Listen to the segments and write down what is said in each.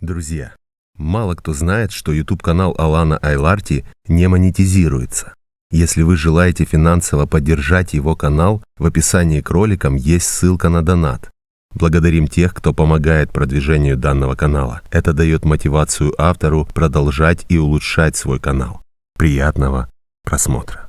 Друзья, мало кто знает, что YouTube-канал Алана Айларти не монетизируется. Если вы желаете финансово поддержать его канал, в описании к роликам есть ссылка на донат. Благодарим тех, кто помогает продвижению данного канала. Это дает мотивацию автору продолжать и улучшать свой канал. Приятного просмотра.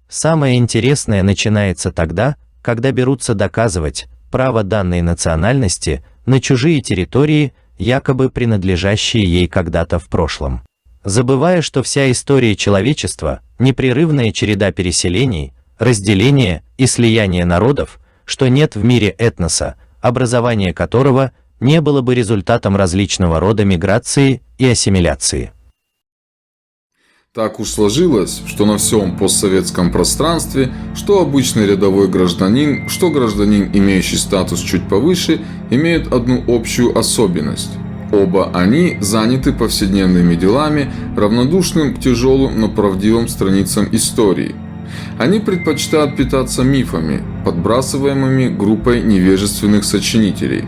Самое интересное начинается тогда, когда берутся доказывать право данной национальности на чужие территории, якобы принадлежащие ей когда-то в прошлом. Забывая, что вся история человечества – непрерывная череда переселений, разделения и слияния народов, что нет в мире этноса, образование которого не было бы результатом различного рода миграции и ассимиляции. Так уж сложилось, что на всем постсоветском пространстве, что обычный рядовой гражданин, что гражданин, имеющий статус чуть повыше, имеют одну общую особенность. Оба они заняты повседневными делами, равнодушным к тяжелым, но правдивым страницам истории. Они предпочитают питаться мифами, подбрасываемыми группой невежественных сочинителей.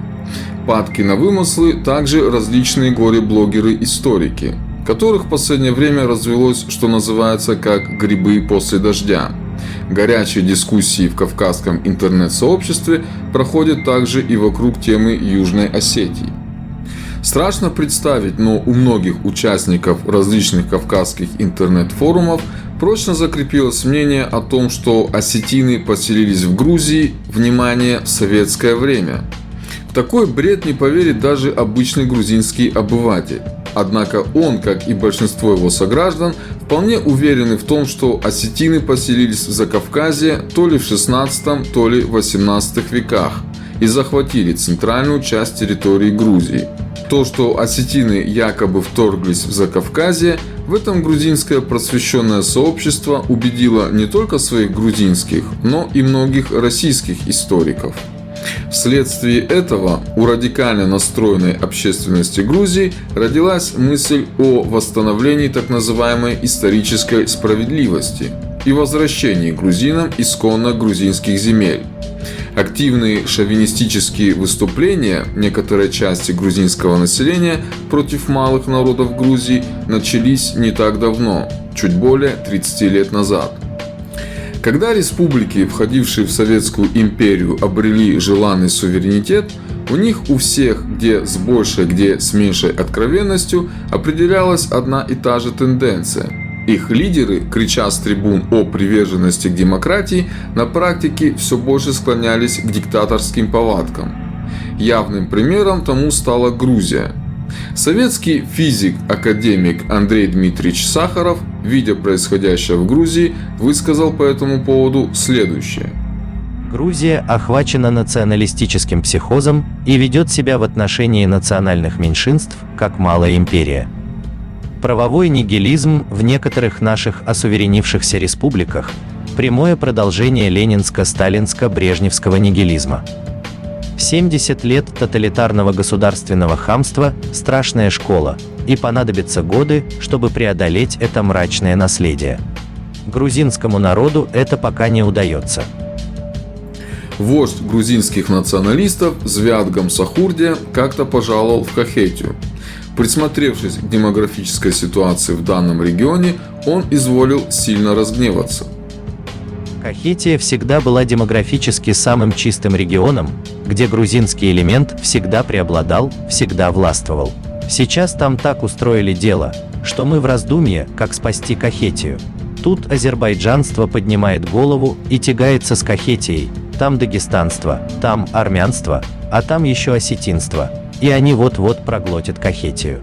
Падки на вымыслы также различные горе-блогеры-историки, которых в последнее время развелось, что называется, как грибы после дождя. Горячие дискуссии в кавказском интернет-сообществе проходят также и вокруг темы Южной Осетии. Страшно представить, но у многих участников различных кавказских интернет-форумов прочно закрепилось мнение о том, что осетины поселились в Грузии, внимание, в советское время. В такой бред не поверит даже обычный грузинский обыватель. Однако он, как и большинство его сограждан, вполне уверены в том, что осетины поселились в Закавказье то ли в 16, то ли в 18 веках и захватили центральную часть территории Грузии. То, что осетины якобы вторглись в Закавказье, в этом грузинское просвещенное сообщество убедило не только своих грузинских, но и многих российских историков. Вследствие этого у радикально настроенной общественности Грузии родилась мысль о восстановлении так называемой исторической справедливости и возвращении грузинам исконно грузинских земель. Активные шовинистические выступления некоторой части грузинского населения против малых народов Грузии начались не так давно, чуть более 30 лет назад. Когда республики, входившие в Советскую империю, обрели желанный суверенитет, у них у всех, где с большей, где с меньшей откровенностью, определялась одна и та же тенденция. Их лидеры, крича с трибун о приверженности к демократии, на практике все больше склонялись к диктаторским повадкам. Явным примером тому стала Грузия. Советский физик-академик Андрей Дмитриевич Сахаров, видя происходящее в Грузии, высказал по этому поводу следующее. Грузия охвачена националистическим психозом и ведет себя в отношении национальных меньшинств как малая империя. Правовой нигилизм в некоторых наших осуверенившихся республиках – прямое продолжение ленинско-сталинско-брежневского нигилизма. 70 лет тоталитарного государственного хамства – страшная школа, и понадобятся годы, чтобы преодолеть это мрачное наследие. Грузинскому народу это пока не удается. Вождь грузинских националистов Звиад Гамсахурдия как-то пожаловал в Кахетию. Присмотревшись к демографической ситуации в данном регионе, он изволил сильно разгневаться. Кахетия всегда была демографически самым чистым регионом, где грузинский элемент всегда преобладал, всегда властвовал. Сейчас там так устроили дело, что мы в раздумье, как спасти Кахетию. Тут азербайджанство поднимает голову и тягается с Кахетией, там дагестанство, там армянство, а там еще осетинство, и они вот-вот проглотят Кахетию.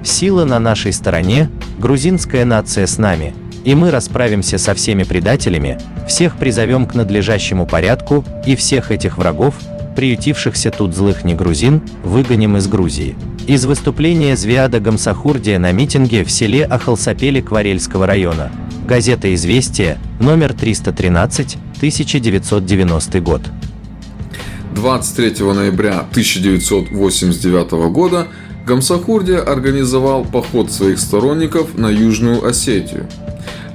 Сила на нашей стороне, грузинская нация с нами, и мы расправимся со всеми предателями, всех призовем к надлежащему порядку, и всех этих врагов, приютившихся тут злых негрузин, выгоним из Грузии. Из выступления Звиада Гамсахурдия на митинге в селе Ахалсапели Кварельского района. Газета «Известия», номер 313, 1990 год. 23 ноября 1989 года Гамсахурдия организовал поход своих сторонников на Южную Осетию.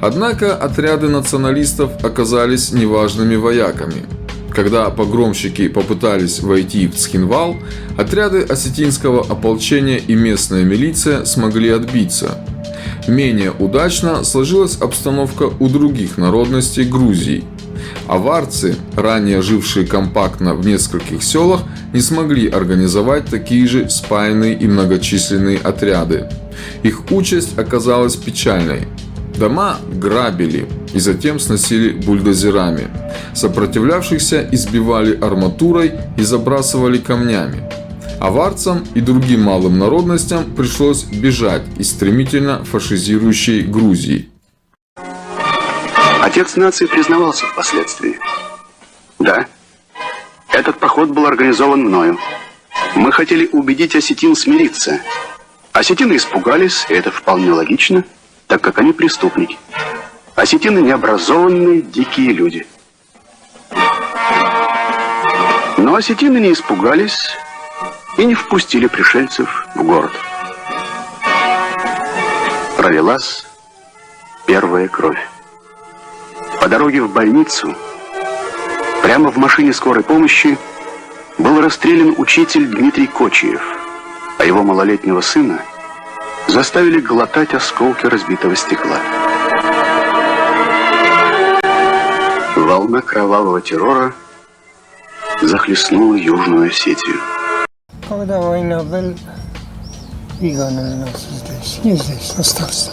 Однако отряды националистов оказались неважными вояками. Когда погромщики попытались войти в Цхинвал, отряды осетинского ополчения и местная милиция смогли отбиться. Менее удачно сложилась обстановка у других народностей Грузии. Аварцы, ранее жившие компактно в нескольких селах, не смогли организовать такие же спаянные и многочисленные отряды. Их участь оказалась печальной. Дома грабили и затем сносили бульдозерами. Сопротивлявшихся избивали арматурой и забрасывали камнями. Аварцам и другим малым народностям пришлось бежать из стремительно фашизирующей Грузии. Отец нации признавался впоследствии. Да, этот поход был организован мною. Мы хотели убедить осетин смириться. Осетины испугались, и это вполне логично, так как они преступники. Осетины необразованные, дикие люди. Но осетины не испугались и не впустили пришельцев в город. Пролилась первая кровь. По дороге в больницу, прямо в машине скорой помощи, был расстрелян учитель Дмитрий Кочиев, а его малолетнего сына заставили глотать осколки разбитого стекла. Волна кровавого террора захлестнула Южную Осетию. Когда война была, выгнали нас здесь. Не здесь, остался.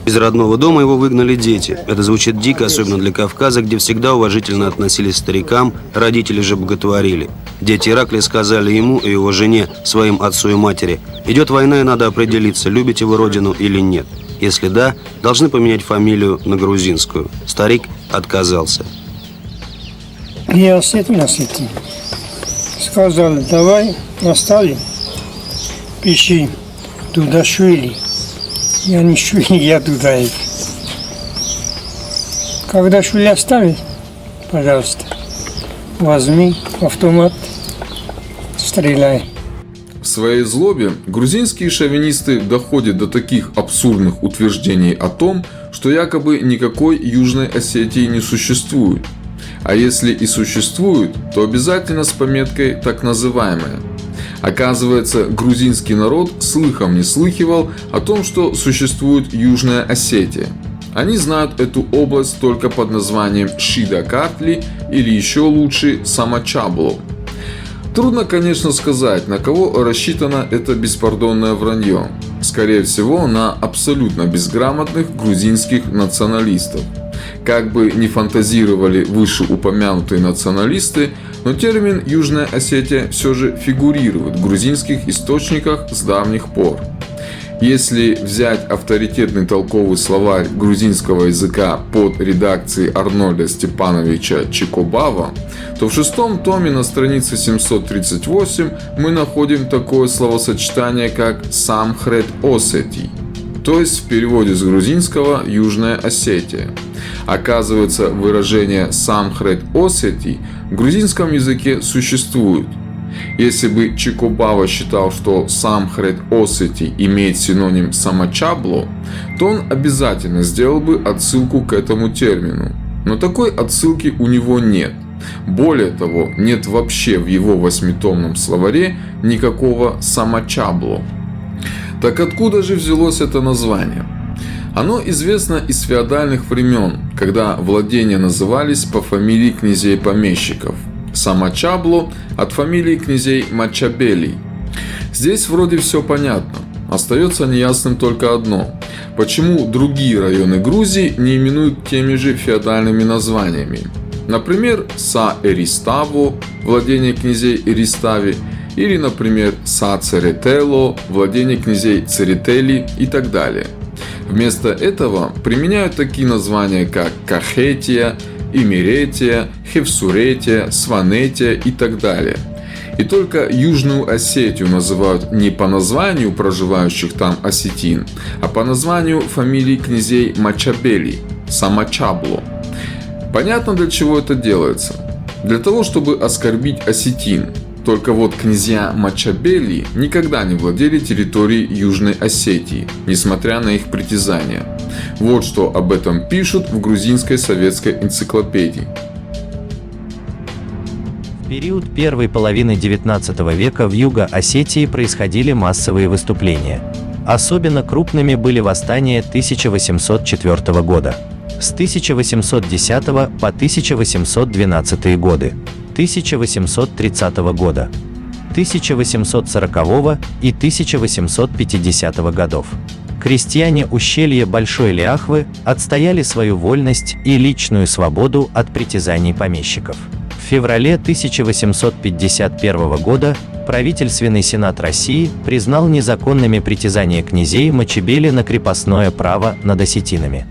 Из родного дома его выгнали дети. Это звучит дико, особенно для Кавказа, где всегда уважительно относились к старикам, родители же боготворили. Дети Ираклия сказали ему и его жене, своим отцу и матери: идет война, и надо определиться, любите вы родину или нет. Если да, должны поменять фамилию на грузинскую. Старик отказался. Я осетин. Сказали, давай, оставим, пиши, туда швили. Я не швили, я туда их. Когда швили оставить, пожалуйста, возьми автомат, стреляй. В своей злобе грузинские шовинисты доходят до таких абсурдных утверждений о том, что якобы никакой Южной Осетии не существует. А если и существует, то обязательно с пометкой «так называемая». Оказывается, грузинский народ слыхом не слыхивал о том, что существует Южная Осетия. Они знают эту область только под названием Шида-Картли или еще лучше Самачабло. Трудно, конечно, сказать, на кого рассчитано это беспардонное вранье. Скорее всего, на абсолютно безграмотных грузинских националистов. Как бы ни фантазировали вышеупомянутые националисты, но термин «Южная Осетия» все же фигурирует в грузинских источниках с давних пор. Если взять авторитетный толковый словарь грузинского языка под редакцией Арнольда Степановича Чикобава, то в 6-м томе на странице 738 мы находим такое словосочетание, как «Самхрет Осетий», то есть в переводе с грузинского «Южная Осетия». Оказывается, выражение «Самхрет Осетий» в грузинском языке существует. Если бы Чикобава считал, что Самхрет Осетий имеет синоним Самачабло, то он обязательно сделал бы отсылку к этому термину. Но такой отсылки у него нет. Более того, нет вообще в его 8-томном словаре никакого Самачабло. Так откуда же взялось это название? Оно известно из феодальных времен, когда владения назывались по фамилии князей-помещиков. Самачабло от фамилии князей Мачабелий. Здесь вроде все понятно. Остается неясным только одно. Почему другие районы Грузии не именуют теми же феодальными названиями? Например, Са-Эриставо, владение князей Эристави, или, например, Са-Церетело, владение князей Церетели и так далее. Вместо этого применяют такие названия, как Кахетия, Имеретия, Хевсуретия, Сванетия и так далее. И только Южную Осетию называют не по названию проживающих там осетин, а по названию фамилий князей Мачабели – Самачабло. Понятно, для чего это делается. Для того, чтобы оскорбить осетин. Только вот князья Мачабели никогда не владели территорией Южной Осетии, несмотря на их притязания. Вот что об этом пишут в грузинской советской энциклопедии. В период первой половины XIX века в Юго-Осетии происходили массовые выступления. Особенно крупными были восстания 1804 года. С 1810 по 1812 годы, 1830 года, 1840 и 1850 годов. Крестьяне ущелья Большой Ляхвы отстояли свою вольность и личную свободу от притязаний помещиков. В феврале 1851 года правительственный сенат России признал незаконными притязания князей Мачабели на крепостное право над осетинами.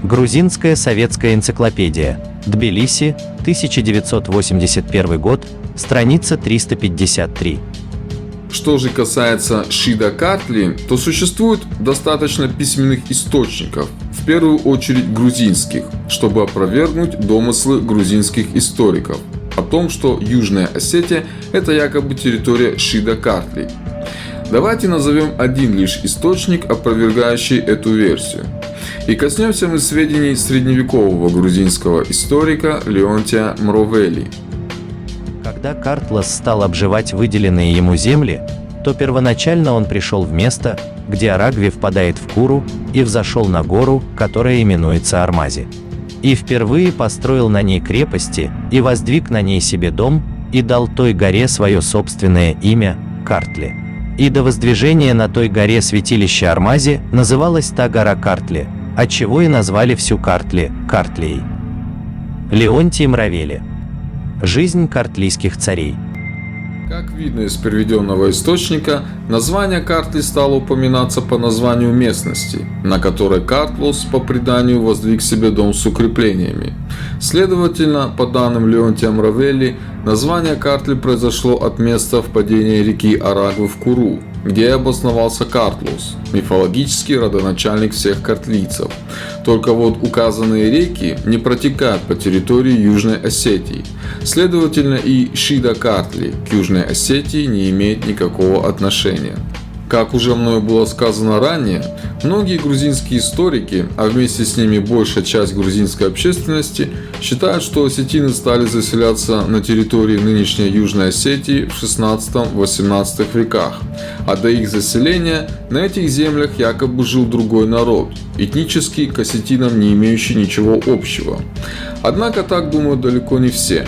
Грузинская советская энциклопедия. Тбилиси, 1981 год, страница 353. Что же касается Шида Картли, то существует достаточно письменных источников, в первую очередь грузинских, чтобы опровергнуть домыслы грузинских историков о том, что Южная Осетия – это якобы территория Шида Картли. Давайте назовем один лишь источник, опровергающий эту версию. И коснемся мы сведений средневекового грузинского историка Леонтия Мровели. Когда Картлас стал обживать выделенные ему земли, то первоначально он пришел в место, где Арагви впадает в Куру, и взошел на гору, которая именуется Армази. И впервые построил на ней крепости, и воздвиг на ней себе дом, и дал той горе свое собственное имя – Картли. И до воздвижения на той горе святилища Армази называлась та гора Картли, отчего и назвали всю Картли Картлией. Леонтий Мровели. Жизнь картлийских царей. Как видно из приведенного источника, название Картли стало упоминаться по названию местности, на которой Картлос по преданию воздвиг себе дом с укреплениями. Следовательно, по данным Леонтия Мровели, название Картли произошло от места впадения реки Арагвы в Куру, где и обосновался Картлос, мифологический родоначальник всех картлийцев. Только вот указанные реки не протекают по территории Южной Осетии. Следовательно, и Шида Картли к Южной Осетии не имеет никакого отношения. Как уже мною было сказано ранее, многие грузинские историки, а вместе с ними большая часть грузинской общественности, считают, что осетины стали заселяться на территории нынешней Южной Осетии в 16-18 веках, а до их заселения на этих землях якобы жил другой народ, этнически к осетинам не имеющий ничего общего. Однако так думают далеко не все.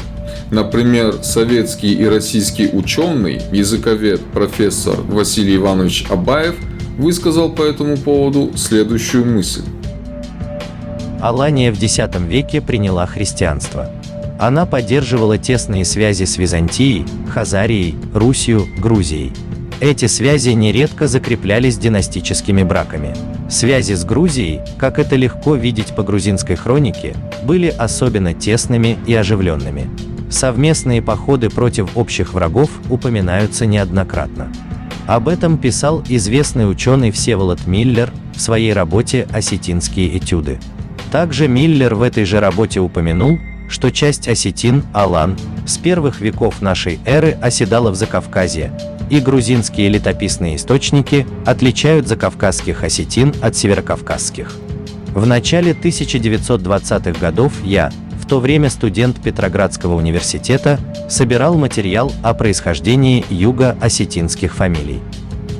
Например, советский и российский ученый, языковед профессор Василий Иванович Абаев высказал по этому поводу следующую мысль. Алания в X веке приняла христианство. Она поддерживала тесные связи с Византией, Хазарией, Русью, Грузией. Эти связи нередко закреплялись династическими браками. Связи с Грузией, как это легко видеть по грузинской хронике, были особенно тесными и оживленными. Совместные походы против общих врагов упоминаются неоднократно. Об этом писал известный ученый Всеволод Миллер в своей работе «Осетинские этюды». Также Миллер в этой же работе упомянул, что часть осетин, алан, с первых веков нашей эры оседала в Закавказье, и грузинские летописные источники отличают закавказских осетин от северокавказских. В начале 1920-х годов я, в то время студент Петроградского университета, собирал материал о происхождении юго-осетинских фамилий.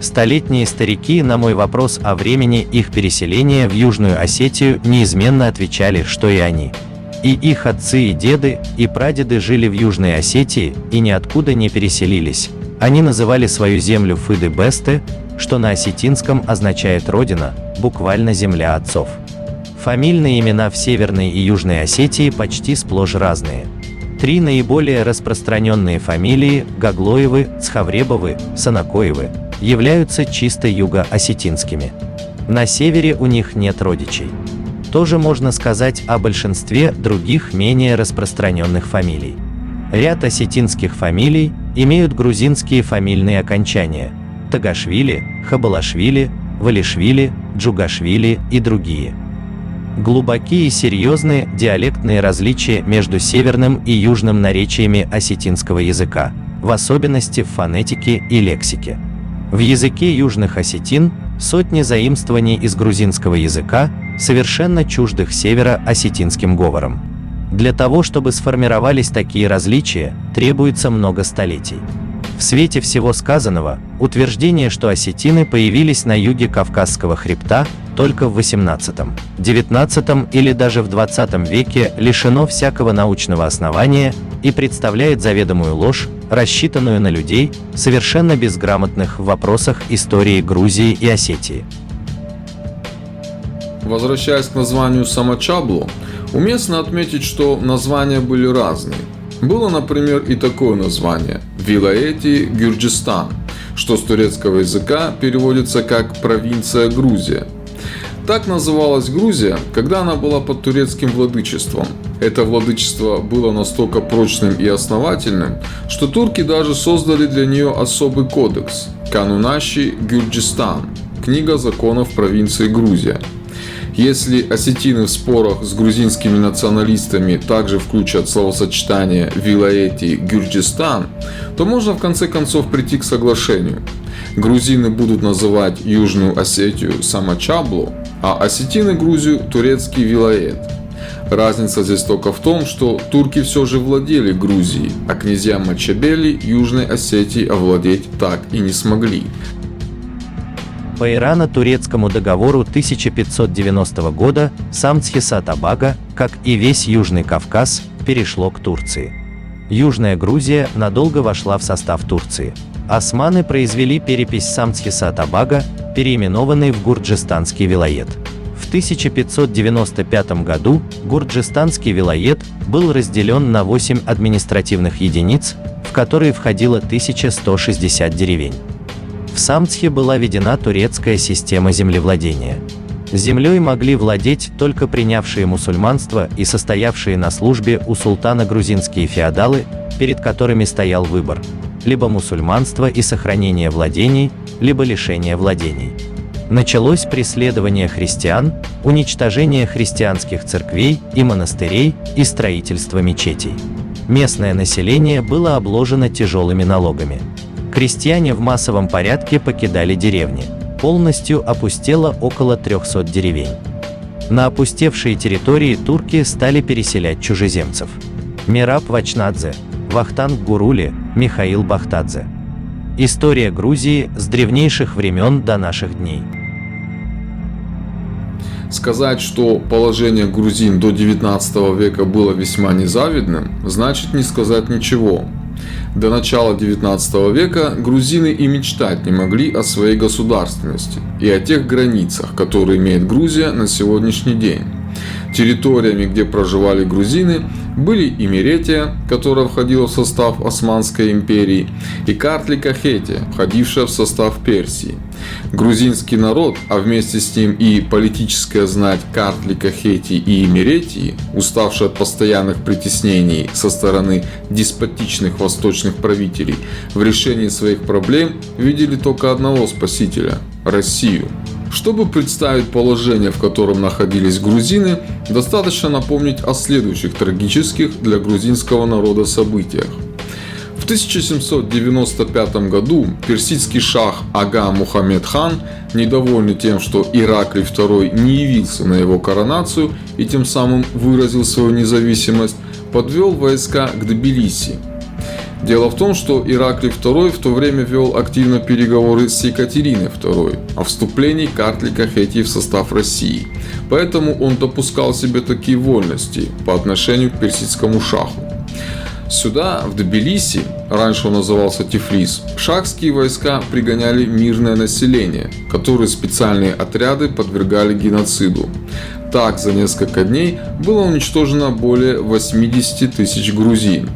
Столетние старики на мой вопрос о времени их переселения в Южную Осетию неизменно отвечали, что и они. И их отцы и деды, и прадеды жили в Южной Осетии и ниоткуда не переселились. Они называли свою землю Фыды-Бесте, что на осетинском означает «родина», буквально «земля отцов». Фамильные имена в Северной и Южной Осетии почти сплошь разные. Три наиболее распространенные фамилии – Гаглоевы, Цхавребовы, Санакоевы – являются чисто юго-осетинскими. На севере у них нет родичей. Тоже можно сказать о большинстве других менее распространенных фамилий. Ряд осетинских фамилий имеют грузинские фамильные окончания – Тагашвили, Хабалашвили, Валишвили, Джугашвили и другие. Глубокие и серьезные диалектные различия между северным и южным наречиями осетинского языка в особенности в фонетике и лексике. В языке южных осетин сотни заимствований из грузинского языка, совершенно чуждых северо-осетинским говорам. Для того, чтобы сформировались такие различия, требуется много столетий. В свете всего сказанного, утверждение, что осетины появились на юге Кавказского хребта только в XVIII, XIX или даже в XX веке, лишено всякого научного основания и представляет заведомую ложь, рассчитанную на людей, совершенно безграмотных в вопросах истории Грузии и Осетии. Возвращаясь к названию Самачаблу, уместно отметить, что названия были разные. Было, например, и такое название – Вилаети Гюрджистан, что с турецкого языка переводится как «провинция Грузия». Так называлась Грузия, когда она была под турецким владычеством. Это владычество было настолько прочным и основательным, что турки даже создали для нее особый кодекс – Канунаши Гюрджистан – книга законов провинции Грузия. Если осетины в спорах с грузинскими националистами также включат словосочетание «Вилаети Гюрджистан», то можно в конце концов прийти к соглашению. Грузины будут называть Южную Осетию Самачаблу, а осетины Грузию турецкий Вилает. Разница здесь только в том, что турки все же владели Грузией, а князья Мачабели Южной Осетии овладеть так и не смогли. По ирано-турецкому договору 1590 года Самтхиса-Табага, как и весь Южный Кавказ, перешло к Турции. Южная Грузия надолго вошла в состав Турции. Османы произвели перепись Самтхиса-Табага, переименованный в Гурджистанский вилает. В 1595 году Гурджистанский вилает был разделен на 8 административных единиц, в которые входило 1160 деревень. В Самтхе была введена турецкая система землевладения. Землей могли владеть только принявшие мусульманство и состоявшие на службе у султана грузинские феодалы, перед которыми стоял выбор – либо мусульманство и сохранение владений, либо лишение владений. Началось преследование христиан, уничтожение христианских церквей и монастырей и строительство мечетей. Местное население было обложено тяжелыми налогами. Крестьяне в массовом порядке покидали деревни. Полностью опустело около 300 деревень. На опустевшие территории турки стали переселять чужеземцев. Мераб Вачнадзе, Вахтанг Гурули, Михаил Бахтадзе. История Грузии с древнейших времен до наших дней. Сказать, что положение грузин до 19 века было весьма незавидным, значит не сказать ничего. До начала 19 века грузины и мечтать не могли о своей государственности и о тех границах, которые имеет Грузия на сегодняшний день. Территориями, где проживали грузины, были Имеретия, которая входила в состав Османской империи, и Картлика-Хетия, входившая в состав Персии. Грузинский народ, а вместе с ним и политическая знать Картлика-Хетии и Имеретии, уставшая от постоянных притеснений со стороны деспотичных восточных правителей, в решении своих проблем видели только одного спасителя – Россию. Чтобы представить положение, в котором находились грузины, достаточно напомнить о следующих трагических для грузинского народа событиях. В 1795 году персидский шах Ага Мухаммед хан, недовольный тем, что Ираклий II не явился на его коронацию и тем самым выразил свою независимость, подвел войска к Тбилиси. Дело в том, что Ираклий II в то время вел активно переговоры с Екатериной II о вступлении Картлика-Хетии в состав России, поэтому он допускал себе такие вольности по отношению к персидскому шаху. Сюда, в Тбилиси, раньше он назывался Тифлис, шахские войска пригоняли мирное население, которое специальные отряды подвергали геноциду. Так, за несколько дней было уничтожено более 80 тысяч грузин.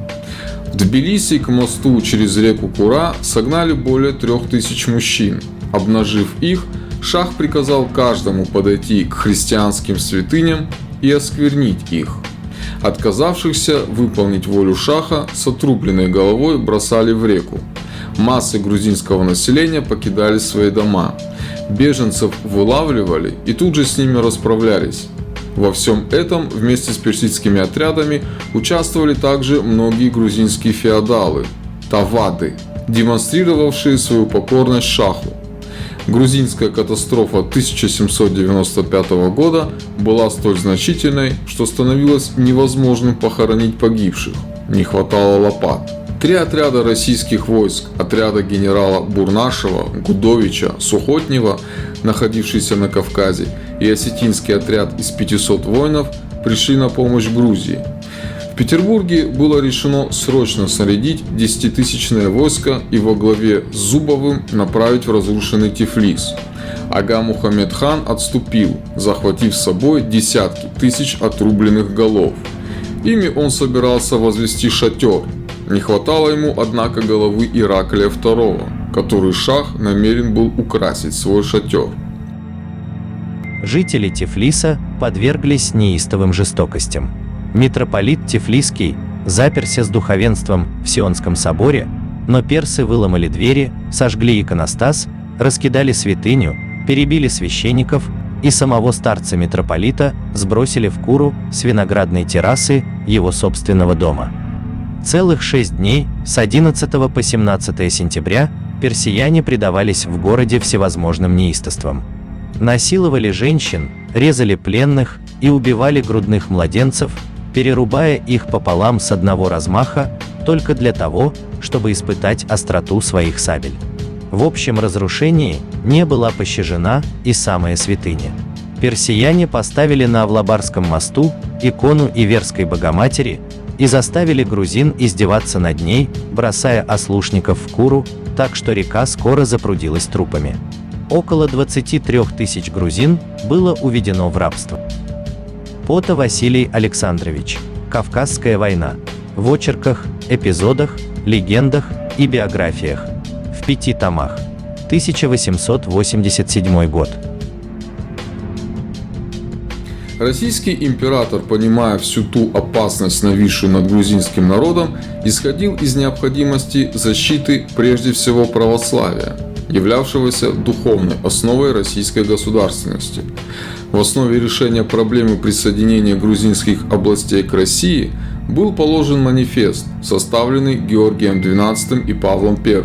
В Тбилиси к мосту через реку Кура согнали более 3000 мужчин. Обнажив их, шах приказал каждому подойти к христианским святыням и осквернить их. Отказавшихся выполнить волю шаха с отрубленной головой бросали в реку. Массы грузинского населения покидали свои дома. Беженцев вылавливали и тут же с ними расправлялись. Во всем этом вместе с персидскими отрядами участвовали также многие грузинские феодалы. тавады, демонстрировавшие свою покорность шаху. Грузинская катастрофа 1795 года была столь значительной, что становилось невозможным похоронить погибших. Не хватало лопат. 3 отряда российских войск, отряда генерала Бурнашева, Гудовича, Сухотнева, находившиеся на Кавказе, и осетинский отряд из 500 воинов пришли на помощь Грузии. В Петербурге было решено срочно снарядить 10-тысячное войско и во главе с Зубовым направить в разрушенный Тифлис. Ага Мухаммед хан отступил, захватив с собой десятки тысяч отрубленных голов. Ими он собирался возвести шатер. Не хватало ему, однако, головы Ираклия II, который шах намерен был украсить свой шатер. Жители Тифлиса подверглись неистовым жестокостям. Митрополит Тифлисский заперся с духовенством в Сионском соборе, но персы выломали двери, сожгли иконостас, раскидали святыню, перебили священников и самого старца митрополита сбросили в Куру с виноградной террасы его собственного дома. Целых 6 дней, с 11 по 17 сентября, персияне предавались в городе всевозможным неистовствам. Насиловали женщин, резали пленных и убивали грудных младенцев, перерубая их пополам с одного размаха, только для того, чтобы испытать остроту своих сабель. В общем разрушении не была пощажена и самая святыня. Персияне поставили на Авлабарском мосту икону Иверской Богоматери и заставили грузин издеваться над ней, бросая ослушников в Куру, так что река скоро запрудилась трупами. Около 23 тысяч грузин было уведено в рабство. Пота Василий Александрович. Кавказская война. В очерках, эпизодах, легендах и биографиях. В 5 томах. 1887 год. Российский император, понимая всю ту опасность, нависшую над грузинским народом, исходил из необходимости защиты прежде всего православия, являвшегося духовной основой российской государственности. В основе решения проблемы присоединения грузинских областей к России был положен манифест, составленный Георгием XII и Павлом I.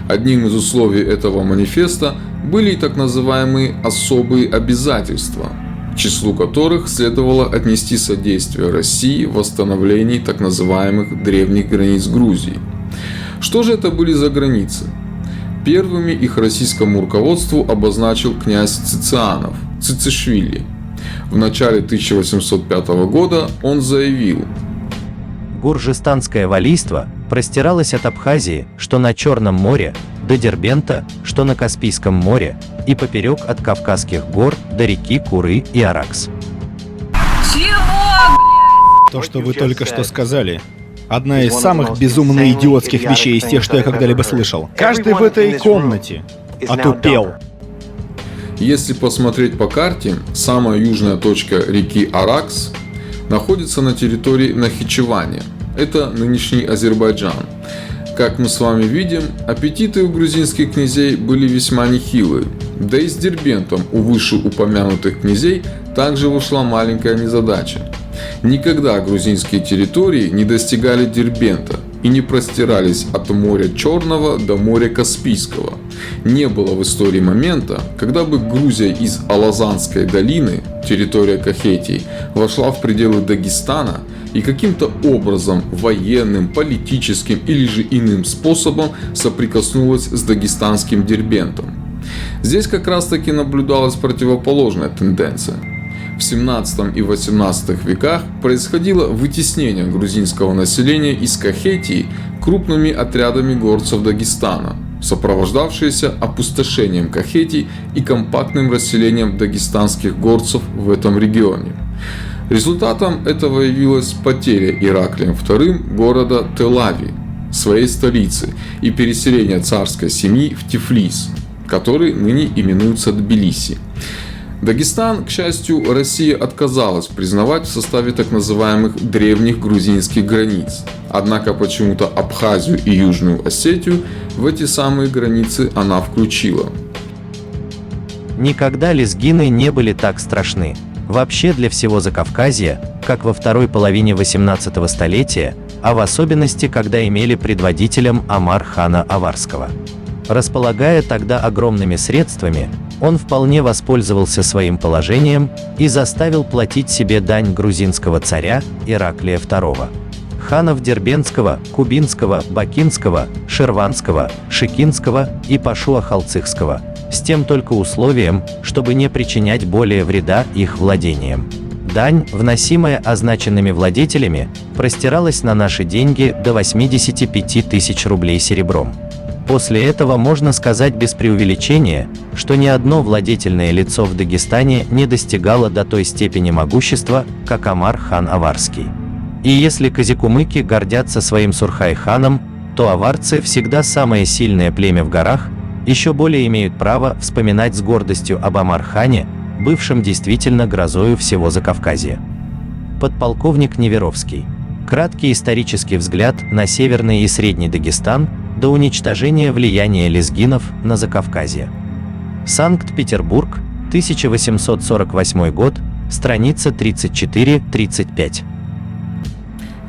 Одним из условий этого манифеста были и так называемые особые обязательства, к числу которых следовало отнести содействие России в восстановлении так называемых древних границ Грузии. Что же это были за границы? Первыми их российскому руководству обозначил князь Цицианов, Цицишвили. В начале 1805 года он заявил: Гуржистанское валийство простиралось от Абхазии, что на Черном море, до Дербента, что на Каспийском море, и поперек от Кавказских гор до реки Куры и Аракс. То, что вы только что сказали, одна из самых безумно идиотских вещей из тех, что я когда-либо слышал. Каждый в этой комнате отупел. Если посмотреть по карте, самая южная точка реки Аракс находится на территории Нахичевани. Это нынешний Азербайджан. Как мы с вами видим, аппетиты у грузинских князей были весьма нехилые. Да и с Дербентом у вышеупомянутых князей также вышла маленькая незадача. Никогда грузинские территории не достигали Дербента и не простирались от моря Черного до моря Каспийского. Не было в истории момента, когда бы Грузия из Алазанской долины, территория Кахетии, вошла в пределы Дагестана и каким-то образом военным, политическим или же иным способом соприкоснулась с дагестанским Дербентом. Здесь как раз таки наблюдалась противоположная тенденция. В 17 и 18 веках происходило вытеснение грузинского населения из Кахетии крупными отрядами горцев Дагестана, сопровождавшиеся опустошением Кахетии и компактным расселением дагестанских горцев в этом регионе. Результатом этого явилась потеря Ираклием II города Тель-Ави, своей столицы, и переселение царской семьи в Тифлис, который ныне именуется Тбилиси. Дагестан, к счастью, Россия отказалась признавать в составе так называемых древних грузинских границ. Однако почему-то Абхазию и Южную Осетию в эти самые границы она включила. Никогда лезгины не были так страшны. Вообще для всего Закавказья, как во второй половине 18 столетия, а в особенности, когда имели предводителем Омар-хана Аварского. Располагая тогда огромными средствами, он вполне воспользовался своим положением и заставил платить себе дань грузинского царя Ираклия II. Ханов Дербентского, Кубинского, Бакинского, Ширванского, Шикинского и Пашуа-Халцихского, с тем только условием, чтобы не причинять более вреда их владениям. Дань, вносимая означенными владетелями, простиралась на наши деньги до 85 тысяч рублей серебром. После этого можно сказать без преувеличения, что ни одно владетельное лицо в Дагестане не достигало до той степени могущества, как Омар-хан Аварский. И если казикумыки гордятся своим Сурхай-ханом, то аварцы, всегда самое сильное племя в горах, еще более имеют право вспоминать с гордостью об Омар-хане, бывшем действительно грозою всего Закавказья. Подполковник Неверовский. Краткий исторический взгляд на Северный и Средний Дагестан до уничтожения влияния лезгинов на Закавказье. Санкт-Петербург, 1848 год, страница 34-35.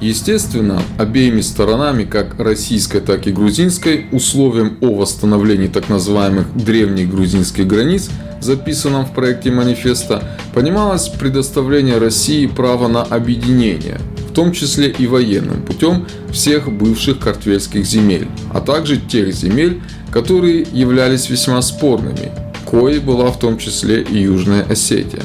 Естественно, обеими сторонами, как российской, так и грузинской, условием о восстановлении так называемых древних грузинских границ, записанном в проекте манифеста, понималось предоставление России права на объединение, в том числе и военным путем, всех бывших картвельских земель, а также тех земель, которые являлись весьма спорными, коей была в том числе и Южная Осетия.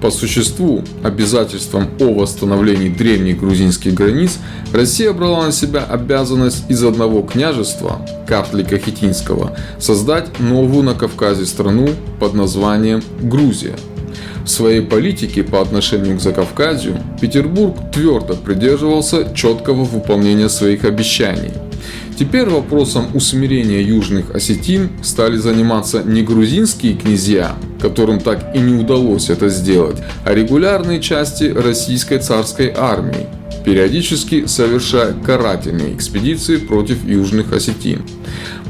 По существу, обязательством о восстановлении древних грузинских границ Россия брала на себя обязанность из одного княжества, Картлика-Хетинского, создать новую на Кавказе страну под названием Грузия. В своей политике по отношению к Закавказью Петербург твердо придерживался четкого выполнения своих обещаний. Теперь вопросом усмирения южных осетин стали заниматься не грузинские князья, которым так и не удалось это сделать, а регулярные части российской царской армии, периодически совершая карательные экспедиции против южных осетин.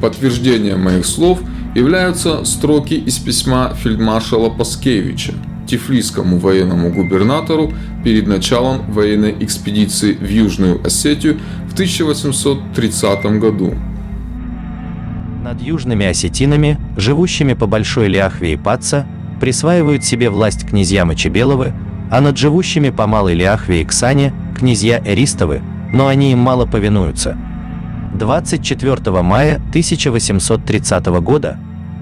Подтверждением моих слов являются строки из письма фельдмаршала Паскевича тифлисскому военному губернатору перед началом военной экспедиции в Южную Осетию в 1830 году. Над южными осетинами, живущими по Большой Ляхве и Паца, присваивают себе власть князья Мочебеловы, а над живущими по Малой Ляхве и Ксане – князья Эристовы, но они им мало повинуются. 24 мая 1830 года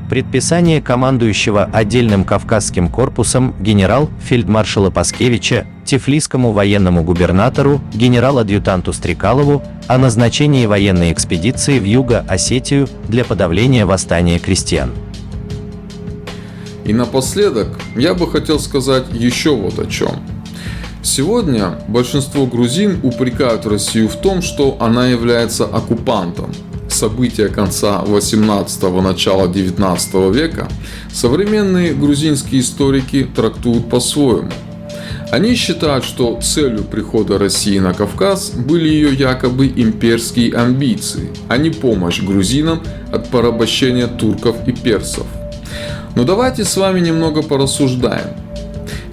предписание командующего отдельным Кавказским корпусом генерал-фельдмаршала Паскевича тифлисскому военному губернатору генерал-адъютанту Стрекалову о назначении военной экспедиции в Юго-Осетию для подавления восстания крестьян. И напоследок я бы хотел сказать еще вот о чем. Сегодня большинство грузин упрекают Россию в том, что она является оккупантом. События конца 18-го, начала 19 века современные грузинские историки трактуют по-своему. Они считают, что целью прихода России на Кавказ были ее якобы имперские амбиции, а не помощь грузинам от порабощения турков и персов. Но давайте с вами немного порассуждаем.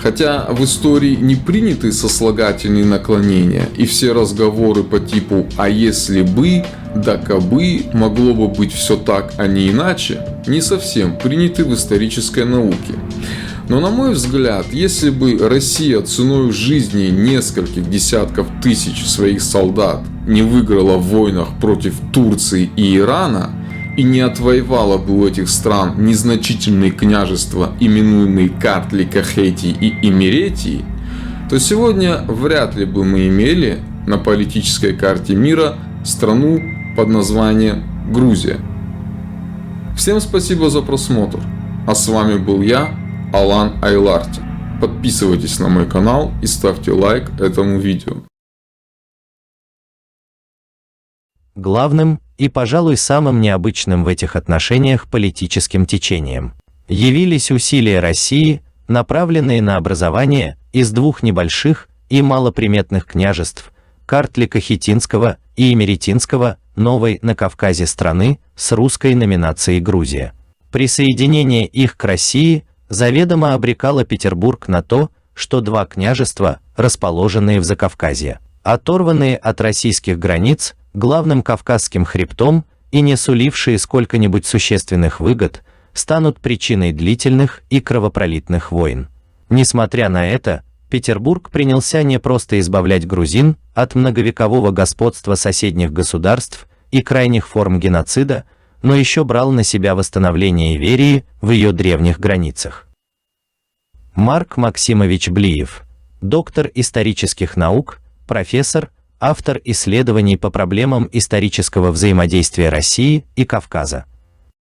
Хотя в истории не приняты сослагательные наклонения и все разговоры по типу «а если бы», «да кабы», «могло бы быть все так, а не иначе» не совсем приняты в исторической науке. Но на мой взгляд, если бы Россия ценой жизни нескольких десятков тысяч своих солдат не выиграла в войнах против Турции и Ирана, и не отвоевала бы у этих стран незначительные княжества, именуемые Картлика-Хетии и Имеретии, то сегодня вряд ли бы мы имели на политической карте мира страну под названием Грузия. Всем спасибо за просмотр, а с вами был я, Алан Айларти. Подписывайтесь на мой канал и ставьте лайк этому видео. Главным и, пожалуй, самым необычным в этих отношениях политическим течением явились усилия России, направленные на образование из двух небольших и малоприметных княжеств Картлика-Хетинского и Имеретинского новой на Кавказе страны с русской номинацией Грузия. Присоединение их к России заведомо обрекало Петербург на то, что два княжества, расположенные в Закавказье, оторванные от российских границ, главным Кавказским хребтом и не сулившие сколько-нибудь существенных выгод, станут причиной длительных и кровопролитных войн. Несмотря на это, Петербург принялся не просто избавлять грузин от многовекового господства соседних государств и крайних форм геноцида, но еще брал на себя восстановление Иверии в ее древних границах. Марк Максимович Блиев, доктор исторических наук, профессор, автор исследований по проблемам исторического взаимодействия России и Кавказа.